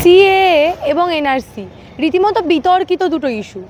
CAA এবং NRC রীতিমতো বিতর্কিত দুটো ইস্যু।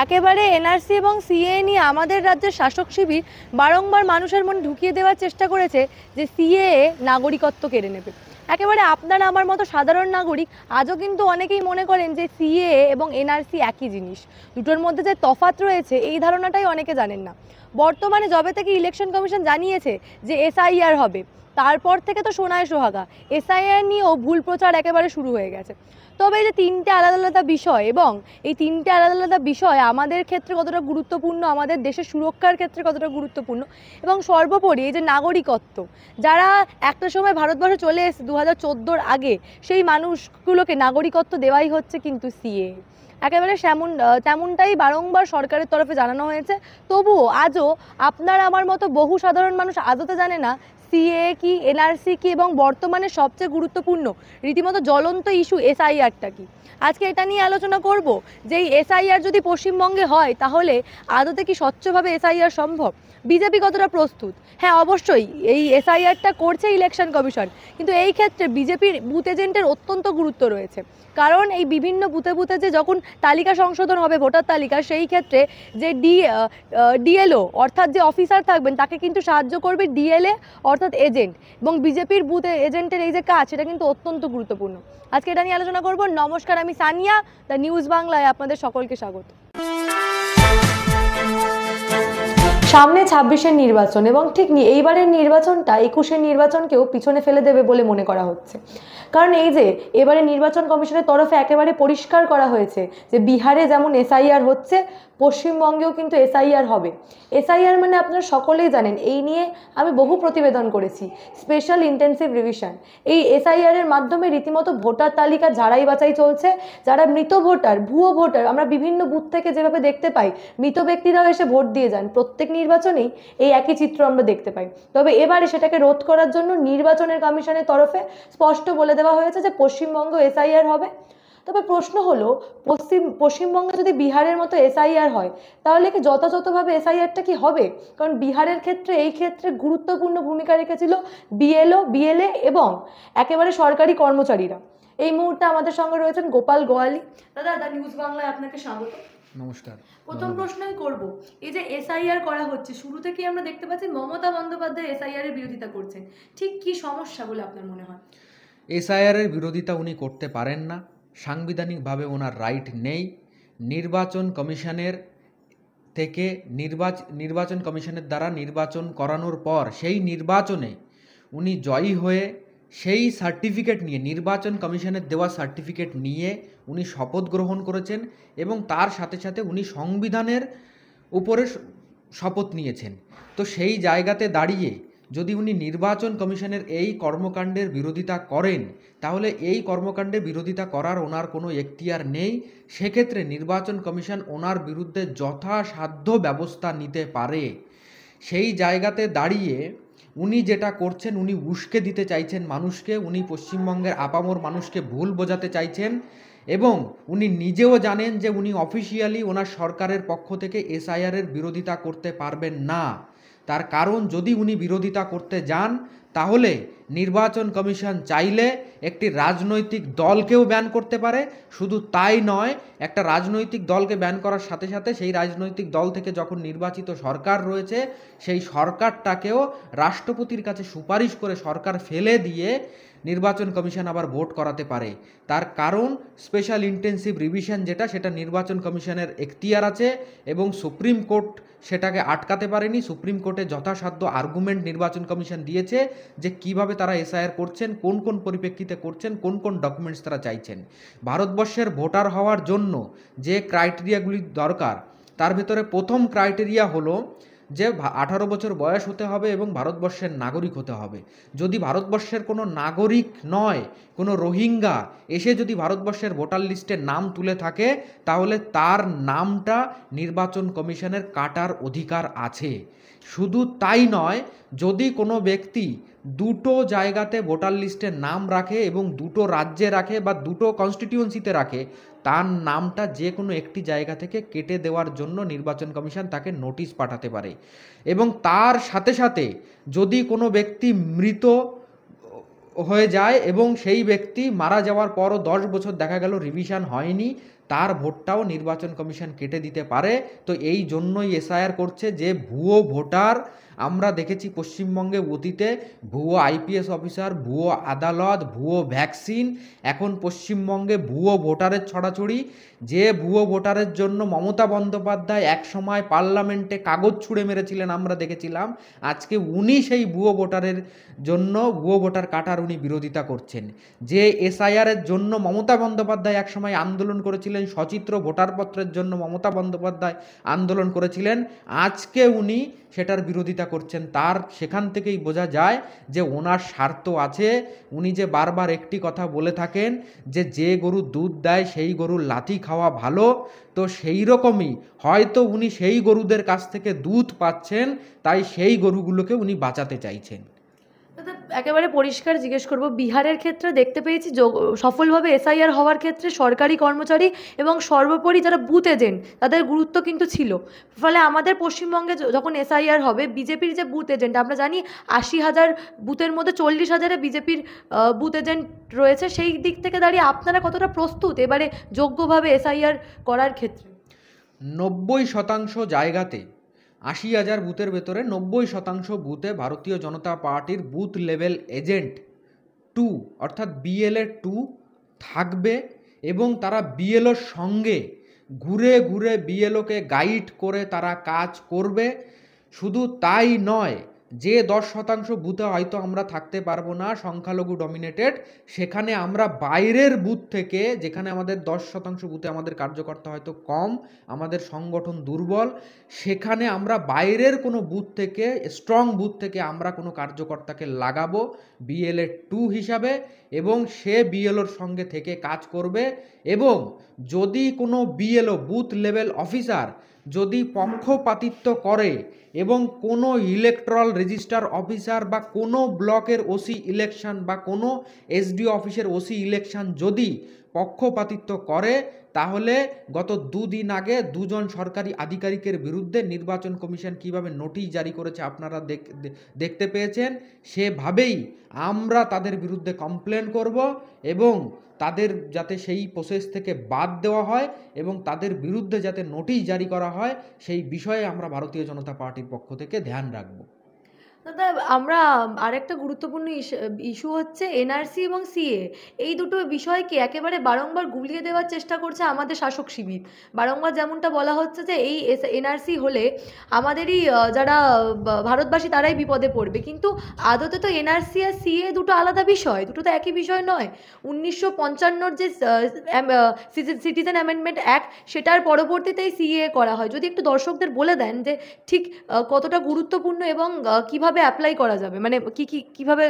একেবারে এনআরসি এবং সিএএ নিয়ে আমাদের রাজ্যের শাসক শিবির বারংবার মানুষের মনে ঢুকিয়ে দেওয়ার চেষ্টা করেছে যে সিএএ নাগরিকত্ব কেড়ে নেবে। একেবারে আপনার আমার মতো সাধারণ নাগরিক আজও কিন্তু অনেকেই মনে করেন যে সিএএ এবং এনআরসি একই জিনিস। দুটোর মধ্যে যে তফাৎ রয়েছে এই ধারণাটাই অনেকে জানেন না। বর্তমানে যবে থেকে ইলেকশন কমিশন জানিয়েছে যে এসআইআর হবে, তারপর থেকে তো সোনায় সোহাগা, এসআইআর নিয়েও ভুল প্রচার একেবারে শুরু হয়ে গেছে। তবে এই যে তিনটে আলাদা আলাদা বিষয় এবং এই তিনটে আলাদা আলাদা বিষয় আমাদের ক্ষেত্রে কতটা গুরুত্বপূর্ণ, আমাদের দেশের সুরক্ষার ক্ষেত্রে কতটা গুরুত্বপূর্ণ, এবং সর্বোপরি এই যে নাগরিকত্ব, যারা একটা সময় ভারতবর্ষে চলে এসেছে 2014-র আগে, সেই মানুষগুলোকে নাগরিকত্ব দেওয়াই হচ্ছে কিন্তু সিএএ। একেবারে তেমনটাই বারংবার সরকারের তরফে জানানো হয়েছে। তবুও আজও আপনার আমার মতো বহু সাধারণ মানুষ আদতে জানে না সিএএ কি, এনআরসি কি, এবং বর্তমানে সবচেয়ে গুরুত্বপূর্ণ রীতিমতো জ্বলন্ত ইস্যু এসআইআরটা কি। আজকে এটা নিয়ে আলোচনা করব যে এই এসআইআর যদি পশ্চিমবঙ্গে হয় তাহলে আদতে কি স্বচ্ছভাবে এসআইআর সম্ভব, বিজেপি কতটা প্রস্তুত। হ্যাঁ, অবশ্যই এই এসআইআরটা করছে ইলেকশন কমিশন, কিন্তু এই ক্ষেত্রে বিজেপির বুথ এজেন্টের অত্যন্ত গুরুত্ব রয়েছে। কারণ এই বিভিন্ন বুথে বুথে যে যখন তালিকা সংশোধন হবে, ভোটার তালিকা, সেই ক্ষেত্রে যে ডিএলও অর্থাৎ যে অফিসার থাকবেন তাকে কিন্তু সাহায্য করবে ডিএলএ অর্থাৎ এজেন্ট, এবং বিজেপির বুথ এজেন্টের এই যে কাজ সেটা কিন্তু অত্যন্ত গুরুত্বপূর্ণ। আজকে এটা নিয়ে আলোচনা করব। নমস্কার, আমি সানিয়া, দ্য নিউজ বাংলায় আপনাদের সকলকে স্বাগত। সামনে 26-এর নির্বাচন, এবং ঠিক এইবারের নির্বাচনটা 21-এর নির্বাচনকেও পিছনে ফেলে দেবে বলে মনে করা হচ্ছে। কারণ এই যে এবারে নির্বাচন কমিশনের তরফে একেবারে পরিষ্কার করা হয়েছে যে বিহারে যেমন এসআইআর হচ্ছে, পশ্চিমবঙ্গেও কিন্তু এসআইআর হবে। এসআইআর মানে আপনারা সকলেই জানেন, এই নিয়ে আমি বহু প্রতিবেদন করেছি, স্পেশাল ইন্টেন্সিভ রিভিশন। এই এসআইআরের মাধ্যমে রীতিমতো ভোটার তালিকা ঝাড়াই বাছাই চলছে। যারা মৃত ভোটার, ভুয়ো ভোটার, আমরা বিভিন্ন বুথ থেকে যেভাবে দেখতে পাই মৃত ব্যক্তিরাও এসে ভোট দিয়ে যান, প্রত্যেক নির্বাচনেই এই একই চিত্র আমরা দেখতে পাই। তবে এবারে সেটাকে রোধ করার জন্য নির্বাচনের কমিশনের তরফে স্পষ্ট বলে দেওয়া হয়েছে যে পশ্চিমবঙ্গ এসআইআর হবে। তবে প্রশ্ন হলো, পশ্চিমবঙ্গে যদি বিহারের মতো এসআইআর হয় তাহলে কি যথাযথভাবে এসআইআরটা কি হবে? কারণ বিহারের ক্ষেত্রে এই ক্ষেত্রে গুরুত্বপূর্ণ ভূমিকা রেখেছিল বিএলও, বিএলএ এবং একেবারে সরকারি কর্মচারীরা। এই মুহূর্তে আমাদের সঙ্গে রয়েছেন গোপাল গোয়ালি। দাদা, দ্য নিউজ বাংলায় আপনাকে স্বাগত। নমস্কার। প্রথম প্রশ্নই করব, এই যে এসআইআর করা হচ্ছে, শুরু থেকেই আমরা দেখতে পাচ্ছি মমতা বন্দ্যোপাধ্যায় এসআইআর এর বিরোধিতা করছেন। ঠিক কি সমস্যা বলে আপনার মনে হয়? এসআইআর এর বিরোধিতা উনি করতে পারেন না, সাংবিধানিকভাবে ওনার রাইট নেই। নির্বাচন কমিশনের থেকে নির্বাচন কমিশনের দ্বারা নির্বাচন করানোর পর সেই নির্বাচনে উনি জয়ী হয়ে সেই সার্টিফিকেট নিয়ে, নির্বাচন কমিশনের দেওয়া সার্টিফিকেট নিয়ে উনি শপথ গ্রহণ করেছেন, এবং তার সাথে সাথে উনি সংবিধানের উপরে শপথ নিয়েছেন। তো সেই জায়গাতে দাঁড়িয়ে যদি উনি নির্বাচন কমিশনের এই কর্মকাণ্ডের বিরোধিতা করেন, তাহলে এই কর্মকাণ্ডের বিরোধিতা করার ওনার কোনো এখতিয়ার নেই। সেক্ষেত্রে নির্বাচন কমিশন ওনার বিরুদ্ধে যথাসাধ্য ব্যবস্থা নিতে পারে। সেই জায়গাতে দাঁড়িয়ে উনি যেটা করছেন, উনি উস্কে দিতে চাইছেন মানুষকে, উনি পশ্চিমবঙ্গের আপামর মানুষকে ভুল বোঝাতে চাইছেন, এবং উনি নিজেও জানেন যে উনি অফিসিয়ালি ওনার সরকারের পক্ষ থেকে এসআইআরের বিরোধিতা করতে পারবেন না। তার কারণ, যদি উনি বিরোধিতা করতে যান তাহলে নির্বাচন কমিশন চাইলে একটি রাজনৈতিক দলকেও ব্যান করতে পারে। শুধু তাই নয়, একটা রাজনৈতিক দলকে ব্যান করার সাথে সাথে সেই রাজনৈতিক দল থেকে যখন নির্বাচিত সরকার রয়েছে সেই সরকারটাকেও রাষ্ট্রপতির কাছে সুপারিশ করে সরকার ফেলে দিয়ে নির্বাচন কমিশন আবার ভোট করাতে পারে। তার কারণ, স্পেশাল ইন্টেন্সিভ রিভিশন যেটা, সেটা নির্বাচন কমিশনের এখতিয়ার আছে, এবং সুপ্রিম কোর্ট সেটাকে আটকাতে পারেনি। সুপ্রিম কোর্টে যথাসাধ্য আর্গুমেন্ট নির্বাচন কমিশন দিয়েছে যে কিভাবে তারা এসআইআর করছেন, কোন কোন পরিপ্রেক্ষিতে করছেন, কোন কোন ডকুমেন্টস তারা চাইছেন। ভারতবর্ষের ভোটার হওয়ার জন্য যে ক্রাইটেরিয়াগুলি দরকার, তার ভেতরে প্রথম ক্রাইটেরিয়া হলো যে 18 বছর বয়স হতে হবে এবং ভারতবর্ষের নাগরিক হতে হবে। যদি ভারতবর্ষের কোনো নাগরিক নয়, কোনো রোহিঙ্গা এসে যদি ভারতবর্ষের ভোটার লিস্টে নাম তুলে থাকে, তাহলে তার নামটা নির্বাচন কমিশনের কাটার অধিকার আছে। শুধু তাই নয়, যদি কোনো ব্যক্তি দুটো জায়গাতে ভোটার লিস্টে নাম রাখে এবং দুটো রাজ্যে রাখে বা দুটো কনস্টিটিউয়েন্সিতে রাখে, তার নামটা যে কোনো একটি জায়গা থেকে কেটে দেওয়ার জন্য নির্বাচন কমিশন তাকে নোটিশ পাঠাতে পারে। এবং তার সাথে সাথে যদি কোনো ব্যক্তি মৃত হয়ে যায় এবং সেই ব্যক্তি মারা যাওয়ার পরও 10 বছর দেখা গেল রিভিশন হয়নি, তার ভোটটাও নির্বাচন কমিশন কেটে দিতে পারে। তো এই জন্যই এসআইআর করছে যে ভুয়ো ভোটার আমরা দেখেছি পশ্চিমবঙ্গে অতীতে, ভুয়ো আইপিএস অফিসার, ভুয়ো আদালত, ভুয়ো ভ্যাকসিন, এখন পশ্চিমবঙ্গে ভুয়ো ভোটারের ছড়াছড়ি। যে ভুয়ো ভোটারের জন্য মমতা বন্দ্যোপাধ্যায় একসময় পার্লামেন্টে কাগজ ছুঁড়ে মেরেছিলেন আমরা দেখেছিলাম, আজকে উনি সেই ভুয়ো ভোটারের জন্য ভুয়ো ভোটার কাটার উনি বিরোধিতা করছেন। যে এসআইআরের জন্য মমতা বন্দ্যোপাধ্যায় একসময় আন্দোলন করেছিলেন, সচিত্র ভোটারপত্রের জন্য মমতা বন্দ্যোপাধ্যায় আন্দোলন করেছিলেন, আজকে উনি সেটার বিরোধিতা করছেন। তার সেখান থেকেই বোঝা যায় যে ওনার স্বার্থ আছে। উনি যে বারবার একটি কথা বলে থাকেন যে গরু দুধ দেয় সেই গরুর লাথি খাওয়া ভালো, তো সেই রকমই হয়তো উনি সেই গরুদের কাছ থেকে দুধ পাচ্ছেন, তাই সেই গরুগুলোকে উনি বাঁচাতে চাইছেন। দাদা, একেবারে পরিষ্কার জিজ্ঞেস করব, বিহারের ক্ষেত্রে দেখতে পেয়েছি সফলভাবে এসআইআর হওয়ার ক্ষেত্রে সরকারি কর্মচারী এবং সর্বোপরি যারা বুথ এজেন্ট তাদের গুরুত্ব কিন্তু ছিল। ফলে আমাদের পশ্চিমবঙ্গে যখন এসআইআর হবে, বিজেপির যে বুথ এজেন্ট, আমরা জানি 80,000 বুথের মধ্যে 40,000-এ বিজেপির বুথ এজেন্ট রয়েছে, সেই দিক থেকে দাঁড়িয়ে আপনারা কতটা প্রস্তুত এবারে যোগ্যভাবে এসআইআর করার ক্ষেত্রে? 90% জায়গাতে, 80,000 বুথের ভেতরে 90% বুথে ভারতীয় জনতা পার্টির বুথ লেভেল এজেন্ট 2 অর্থাৎ বিএলএ 2 থাকবে এবং তারা বিএলওর সঙ্গে ঘুরে ঘুরে বিএলওকে গাইড করে তারা কাজ করবে। শুধু তাই নয়, যে 10% বুথে হয়তো আমরা থাকতে পারবো না, সংখ্যালঘু ডমিনেটেড, সেখানে আমরা বাইরের বুথ থেকে, যেখানে আমাদের 10% বুথে আমাদের কার্যকর্তা হয়তো কম, আমাদের সংগঠন দুর্বল, সেখানে আমরা বাইরের কোনো বুথ থেকে, স্ট্রং বুথ থেকে আমরা কোনো কার্যকর্তাকে লাগাবো বিএলএ 2 হিসাবে এবং সে বিএলওর সঙ্গে থেকে কাজ করবে। এবং যদি কোনো বিএলও বুথ লেভেল অফিসার যদি পক্ষপাতিত্ব করে এবং কোনো ইলেকট্রাল রেজিস্টার অফিসার বা কোনো ব্লকের ওসি ইলেকশন বা কোনো এসডিও অফিসের ওসি ইলেকশন যদি পক্ষপাতিত্ব করে, তাহলে গত 2 দিন আগে 2 জন সরকারি আধিকারিকের বিরুদ্ধে নির্বাচন কমিশন কিভাবে নোটিশ জারি করেছে আপনারা দেখতে পেয়েছেন। সেভাবেই আমরা তাদের বিরুদ্ধে কমপ্লেন করব এবং তাদের যাতে সেই প্রসেস থেকে বাদ দেওয়া হয় এবং তাদের বিরুদ্ধে যাতে নোটিশ জারি করা হয়, সেই বিষয়ে আমরা ভারতীয় জনতা পার্টির পক্ষ থেকে ধ্যান রাখব। দাদা, আমরা আরেকটা গুরুত্বপূর্ণ ইস্যু হচ্ছে এনআরসি এবং সিএ। এই দুটো বিষয়কে একেবারে বারংবার গুলিয়ে দেওয়ার চেষ্টা করছে আমাদের শাসক শিবির। বারংবার যেমনটা বলা হচ্ছে যে এই এনআরসি হলে আমাদেরই যারা ভারতবাসী তারাই বিপদে পড়বে, কিন্তু আদতে তো এনআরসি আর সিএ দুটো আলাদা বিষয়, দুটো তো একই বিষয় নয়। 1955-র যে সিটিজেন অ্যামেন্ডমেন্ট অ্যাক্ট, সেটার পরবর্তীতেই সিএ করা হয়। যদি একটু দর্শকদের বলে দেন যে ঠিক কতটা গুরুত্বপূর্ণ এবং কিভাবে অ্যাপ্লাই করা যাবে, মানে কিভাবে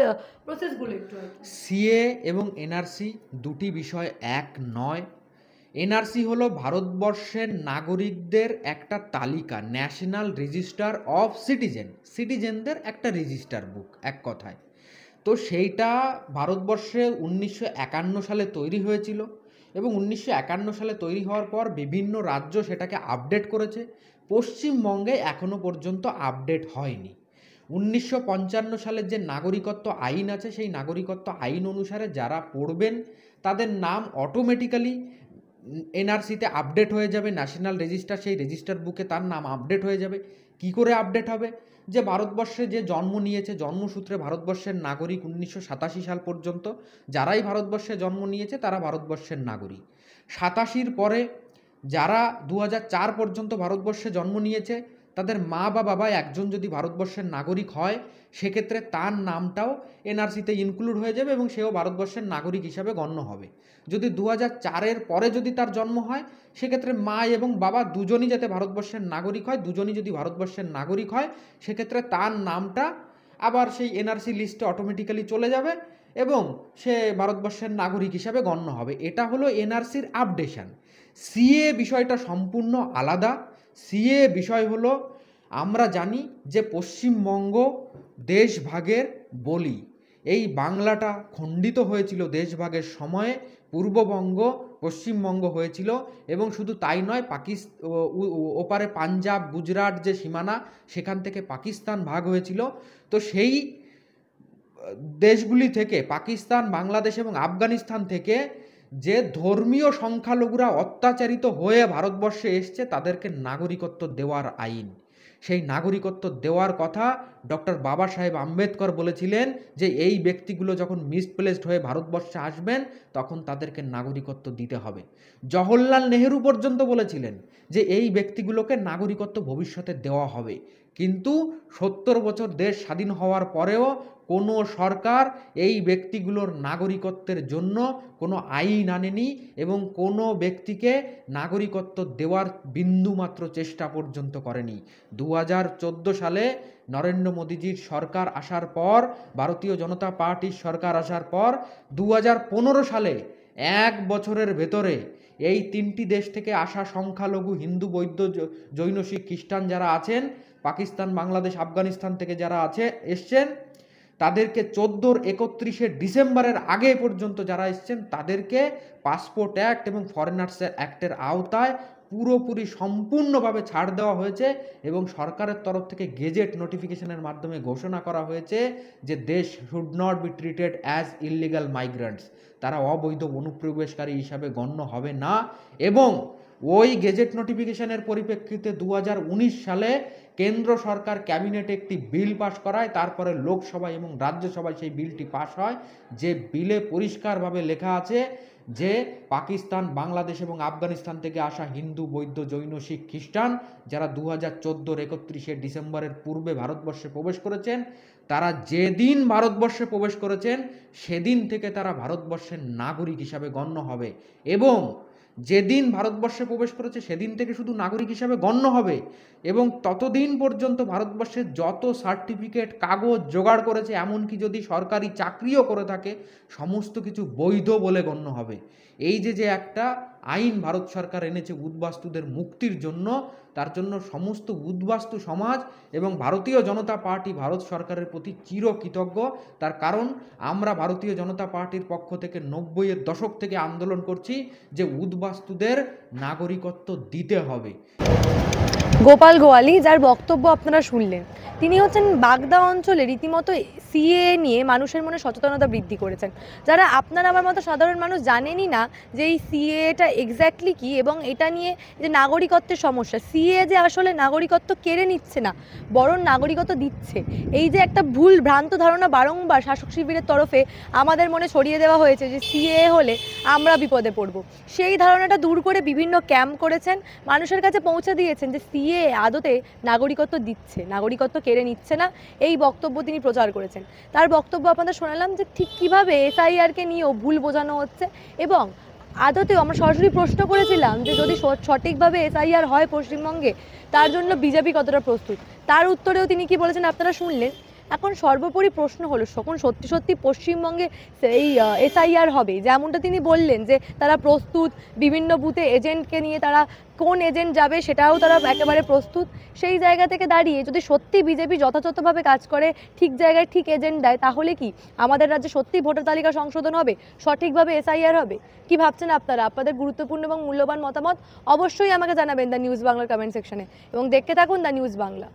প্রসেসগুলো একটু। সিএ এবং এনআরসি দুটি বিষয় এক নয়। এনআরসি হলো ভারতবর্ষের নাগরিকদের একটা তালিকা, ন্যাশনাল রেজিস্টার অফ সিটিজেনদের একটা রেজিস্টার বুক এক কথায়। তো সেইটা ভারতবর্ষে 1951 সালে তৈরি হয়েছিল এবং 1951 সালে তৈরি হওয়ার পর বিভিন্ন রাজ্য সেটাকে আপডেট করেছে। পশ্চিমবঙ্গে এখনো পর্যন্ত আপডেট হয়নি। 1955 সালের যে নাগরিকত্ব আইন আছে, সেই নাগরিকত্ব আইন অনুসারে যারা পড়বেন তাদের নাম অটোমেটিক্যালি এনআরসিতে আপডেট হয়ে যাবে, ন্যাশনাল রেজিস্টার, সেই রেজিস্টার বুকে তার নাম আপডেট হয়ে যাবে। কি করে আপডেট হবে? যে ভারতবর্ষে যে জন্ম নিয়েছে, জন্মসূত্রে ভারতবর্ষের নাগরিক 1987 সাল পর্যন্ত যারাই ভারতবর্ষে জন্ম নিয়েছে তারা ভারতবর্ষের নাগরিক। 87-র পরে যারা 2004 পর্যন্ত ভারতবর্ষে জন্ম নিয়েছে, তাদের মা বা বাবা একজন যদি ভারতবর্ষের নাগরিক হয়, সেক্ষেত্রে তার নামটাও এনআরসিতে ইনক্লুড হয়ে যাবে এবং সেও ভারতবর্ষের নাগরিক হিসাবে গণ্য হবে। যদি 2004-এর পরে যদি তার জন্ম হয়, সেক্ষেত্রে মা এবং বাবা দুজনই যাতে ভারতবর্ষের নাগরিক হয়, দুজনই যদি ভারতবর্ষের নাগরিক হয়, সেক্ষেত্রে তার নামটা আবার সেই এনআরসি লিস্টে অটোমেটিক্যালি চলে যাবে এবং সে ভারতবর্ষের নাগরিক হিসাবে গণ্য হবে। এটা হলো এনআরসির আপডেশন। সিএ বিষয়টা সম্পূর্ণ আলাদা। সিএ বিষয় হলো, আমরা জানি যে পশ্চিমবঙ্গ দেশভাগের বলি, এই বাংলাটা খণ্ডিত হয়েছিল দেশভাগের সময়ে, পূর্ববঙ্গ পশ্চিমবঙ্গ হয়েছিল এবং শুধু তাই নয়, ওপারে পাঞ্জাব গুজরাট যে সীমানা, সেখান থেকে পাকিস্তান ভাগ হয়েছিল। তো সেই দেশগুলি থেকে, পাকিস্তান, বাংলাদেশ এবং আফগানিস্তান থেকে যে ধর্মীয় সংখ্যালঘুরা অত্যাচারিত হয়ে ভারতবর্ষে এসছে তাদেরকে নাগরিকত্ব দেওয়ার আইন। সেই নাগরিকত্ব দেওয়ার কথা ডক্টর বাবা সাহেব আম্বেদকর বলেছিলেন যে এই ব্যক্তিগুলো যখন মিসপ্লেসড হয়ে ভারতবর্ষে আসবেন তখন তাদেরকে নাগরিকত্ব দিতে হবে। জওহরলাল নেহেরু পর্যন্ত বলেছিলেন যে এই ব্যক্তিগুলোকে নাগরিকত্ব ভবিষ্যতে দেওয়া হবে। কিন্তু 70 বছর দেশ স্বাধীন হওয়ার পরেও কোনো সরকার এই ব্যক্তিগুলোর নাগরিকত্বের জন্য কোনো আইন আনেনি এবং কোনো ব্যক্তিকে নাগরিকত্ব দেওয়ার বিন্দুমাত্র চেষ্টা পর্যন্ত করেনি। 2014 সালে নরেন্দ্র মোদীজির সরকার আসার পর, ভারতীয় জনতা পার্টির সরকার আসার পর 2015 সালে 1 বছরের ভেতরে এই 3টি দেশ থেকে আসা সংখ্যালঘু হিন্দু, বৌদ্ধ, জৈন, শিখ, খ্রিস্টান যারা আছেন, পাকিস্তান, বাংলাদেশ, আফগানিস্তান থেকে যারা এসছেন, তাদেরকে 31 ডিসেম্বরের আগে পর্যন্ত যারা এসছেন তাদেরকে পাসপোর্ট অ্যাক্ট এবং ফরেনার্স অ্যাক্টের আওতায় পুরোপুরি সম্পূর্ণভাবে ছাড় দেওয়া হয়েছে এবং সরকারের তরফ থেকে গেজেট নোটিফিকেশনের মাধ্যমে ঘোষণা করা হয়েছে যে দেশ should not be treated as illegal migrants, তারা অবৈধ অনুপ্রবেশকারী হিসাবে গণ্য হবে না। এবং ওই গেজেট নোটিফিকেশনের পরিপ্রেক্ষিতে 2019 সালে কেন্দ্র সরকার ক্যাবিনেটে একটি বিল পাশ করায়, তারপরে লোকসভায় এবং রাজ্যসভায় সেই বিলটি পাশ হয়, যে বিলে পরিষ্কারভাবে লেখা আছে যে পাকিস্তান, বাংলাদেশ এবং আফগানিস্তান থেকে আসা হিন্দু, বৌদ্ধ, জৈন, শিখ, খ্রিস্টান যারা 2014 31 ডিসেম্বরের পূর্বে ভারতবর্ষে প্রবেশ করেছেন, তারা যেদিন ভারতবর্ষে প্রবেশ করেছেন সেদিন থেকে তারা ভারতবর্ষের নাগরিক হিসাবে গণ্য হবে। এবং যেদিন ভারতবর্ষে প্রবেশ করেছে সেদিন থেকে শুধু নাগরিক হিসাবে গণ্য হবে এবং ততদিন পর্যন্ত ভারতবর্ষের যত সার্টিফিকেট, কাগজ জোগাড় করেছে, এমনকি যদি সরকারি চাকরিও করে থাকে, সমস্ত কিছু বৈধ বলে গণ্য হবে। এই যে একটা আইন ভারত সরকার এনেছে উদ্বাস্তুদের মুক্তির জন্য, তার জন্য সমস্ত উদ্বাস্তু সমাজ এবং ভারতীয় জনতা পার্টি ভারত সরকারের প্রতি চিরকৃতজ্ঞ। তার কারণ আমরা ভারতীয় জনতা পার্টির পক্ষ থেকে 90-এর দশক থেকে আন্দোলন করছি যে উদ্বাস্তুদের নাগরিকত্ব দিতে হবে। গোপাল গোয়ালি, যার বক্তব্য আপনারা শুনলেন, তিনি হচ্ছেন বাগদা অঞ্চলে রীতিমতো সিএএ নিয়ে মানুষের মনে সচেতনতা বৃদ্ধি করেছেন। যারা আপনার আমার মতো সাধারণ মানুষ জানেনই না যে এই সিএএটা এক্স্যাক্টলি কী এবং এটা নিয়ে যে নাগরিকত্বের সমস্যা, সিএএ যে আসলে নাগরিকত্ব কেড়ে নিচ্ছে না, বরং নাগরিকত্ব দিচ্ছে, এই যে একটা ভুল ভ্রান্ত ধারণা বারংবার শাসক শিবিরের তরফে আমাদের মনে ছড়িয়ে দেওয়া হয়েছে যে সিএএ হলে আমরা বিপদে পড়ব, সেই ধারণাটা দূর করে বিভিন্ন ক্যাম্প করেছেন, মানুষের কাছে পৌঁছে দিয়েছেন যে সিএএ আদতে নাগরিকত্ব দিচ্ছে, নাগরিকত্ব কেড়ে নিচ্ছে না, এই বক্তব্য তিনি প্রচার করেছেন। তার বক্তব্য আপনাদের শোনালাম যে ঠিক কীভাবে এসআইআরকে নিয়েও ভুল বোঝানো হচ্ছে এবং আদতেও আমরা সরাসরি প্রশ্ন করেছিলাম যে যদি সঠিকভাবে এসআইআর হয় পশ্চিমবঙ্গে, তার জন্য বিজেপি কতটা প্রস্তুত। তার উত্তরেও তিনি কি বলেছেন আপনারা শুনলেন। এখন সর্বোপরি প্রশ্ন হলো, যখন সত্যি সত্যি পশ্চিমবঙ্গে এই এসআইআর হবে, যেমনটা তিনি বললেন যে তারা প্রস্তুত, বিভিন্ন বুথে এজেন্টকে নিয়ে তারা কোন এজেন্ট যাবে সেটাও তারা একেবারে প্রস্তুত, সেই জায়গা থেকে দাঁড়িয়ে যদি সত্যি বিজেপি যথাযথভাবে কাজ করে, ঠিক জায়গায় ঠিক এজেন্ট দেয়, তাহলে কি আমাদের রাজ্যে সত্যি ভোটার তালিকা সংশোধন হবে, সঠিকভাবে এসআইআর হবে? কি ভাবছেন আপনারা? আপনাদের গুরুত্বপূর্ণ এবং মূল্যবান মতামত অবশ্যই আমাকে জানাবেন দ্য নিউজ বাংলার কমেন্ট সেকশনে এবং দেখতে থাকুন দ্য নিউজ বাংলা।